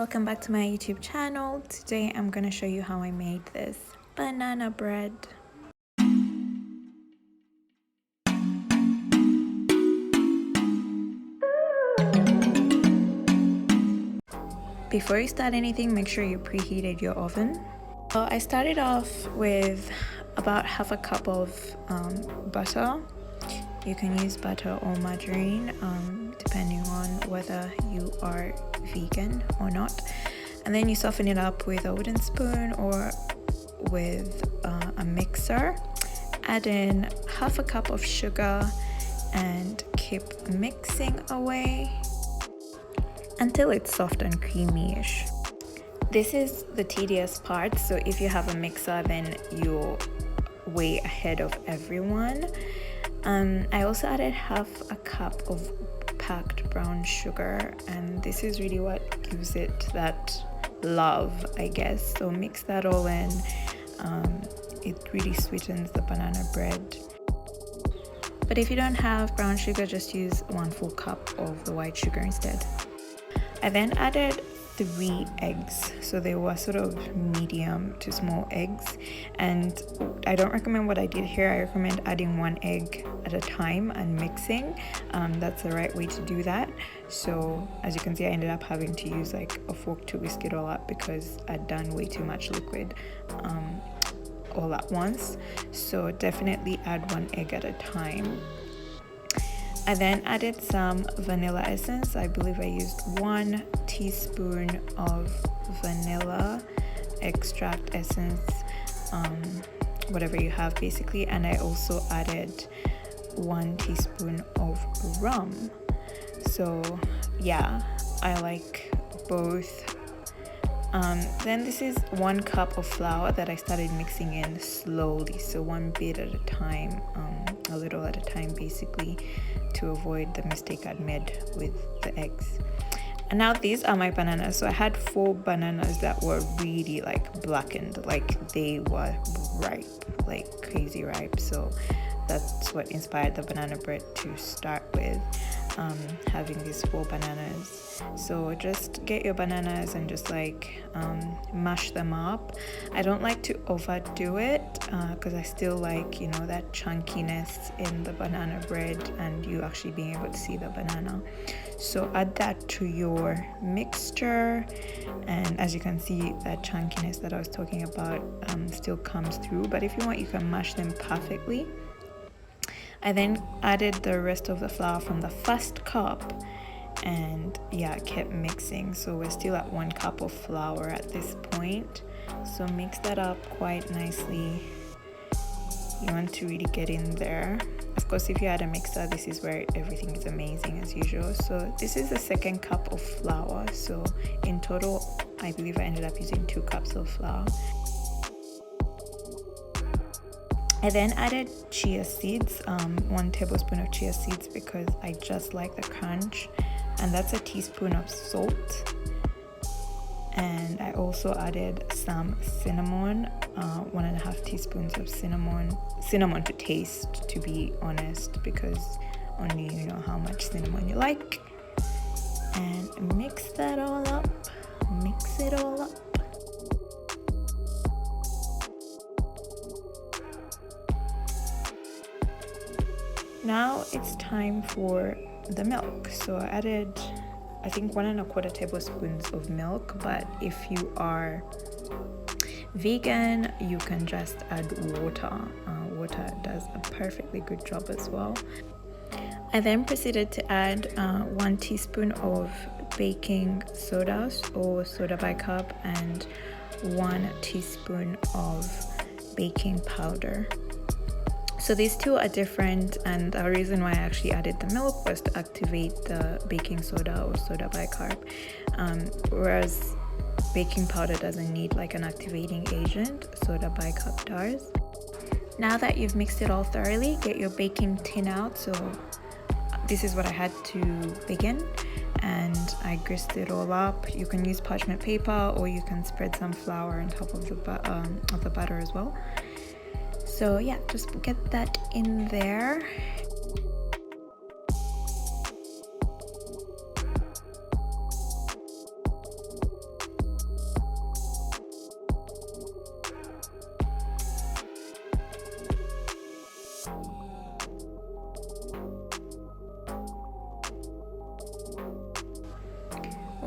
welcome back to my YouTube channel. Today I'm gonna show you how I made this banana bread. Before you start anything, make sure you preheated your oven. So I started off with about half a cup of butter. You can use butter or margarine depending on whether you are vegan or not. And then you soften it up with a wooden spoon or with a mixer. Add in half a cup of sugar and keep mixing away until it's soft and creamy-ish. This is the tedious part, so if you have a mixer, then you're way ahead of everyone. I also added half a cup of packed brown sugar, and this is really what gives it that love, I guess. So mix that all in. It really sweetens the banana bread. But if you don't have brown sugar, just use 1 full cup of the white sugar instead. I then added 3 eggs, so they were sort of medium to small eggs, and I don't recommend what I did here. I recommend adding 1 egg at a time and mixing. That's the right way to do that. So as you can see, I ended up having to use like a fork to whisk it all up because I'd done way too much liquid all at once. So definitely add 1 egg at a time. I then added some vanilla essence. I believe I used 1 teaspoon of vanilla extract essence, whatever you have basically. And I also added 1 teaspoon of rum. So yeah, I like both. Then this is 1 cup of flour that I started mixing in slowly, so 1 bit at a time, a little at a time basically, to avoid the mistake I'd made with the eggs. And now these are my bananas. So I had 4 bananas that were really like blackened, like they were ripe, like crazy ripe. So that's what inspired the banana bread to start with, having these 4 bananas. So just get your bananas and just like mash them up. I don't like to overdo it because I still like, you know, that chunkiness in the banana bread and you actually being able to see the banana. So add that to your mixture, and as you can see, that chunkiness that I was talking about still comes through, but if you want, you can mash them perfectly. I then added the rest of the flour from the first cup and yeah, kept mixing. So we're still at 1 cup of flour at this point. So mix that up quite nicely. You want to really get in there. Of course, if you had a mixer, this is where everything is amazing as usual. So this is the 2nd cup of flour. So in total, I believe I ended up using 2 cups of flour. I then added chia seeds, 1 tablespoon of chia seeds because I just like the crunch, and that's a teaspoon of salt. And I also added some cinnamon, 1.5 teaspoons of cinnamon to taste, to be honest, because only you know how much cinnamon you like. And mix that all up, mix it all up. Now it's time for the milk. So I added, I think 1.25 tablespoons of milk, but if you are vegan, you can just add water. Water does a perfectly good job as well. I then proceeded to add 1 teaspoon of baking soda or soda bicarb and 1 teaspoon of baking powder. So these two are different, and the reason why I actually added the milk was to activate the baking soda or soda bicarb, whereas baking powder doesn't need like an activating agent, soda bicarb does. Now that you've mixed it all thoroughly, get your baking tin out. So this is what I had to begin, and I greased it all up. You can use parchment paper or you can spread some flour on top of the butter as well. So yeah, just get that in there.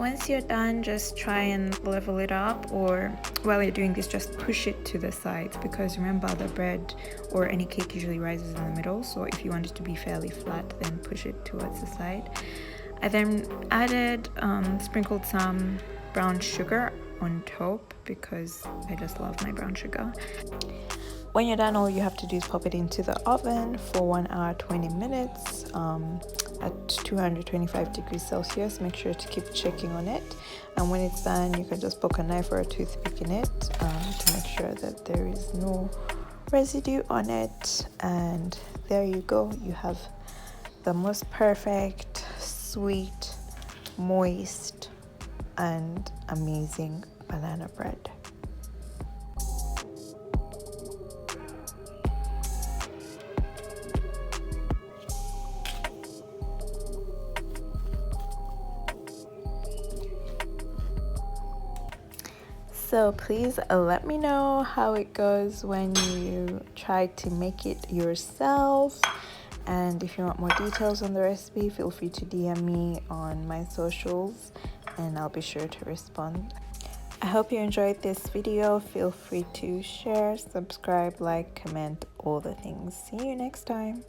once you're done, just try and level it up, or while you're doing this, just push it to the sides, because remember the bread or any cake usually rises in the middle, so if you want it to be fairly flat, then push it towards the side. I then added sprinkled some brown sugar on top because I just love my brown sugar. When you're done, all you have to do is pop it into the oven for 1 hour 20 minutes at 225 degrees Celsius. Make sure to keep checking on it, and when it's done, you can just poke a knife or a toothpick in it to make sure that there is no residue on it. And there you go, you have the most perfect, sweet, moist, and amazing banana bread. So please let me know how it goes when you try to make it yourself. And if you want more details on the recipe, feel free to DM me on my socials and I'll be sure to respond. I hope you enjoyed this video. Feel free to share, subscribe, like, comment, all the things. See you next time.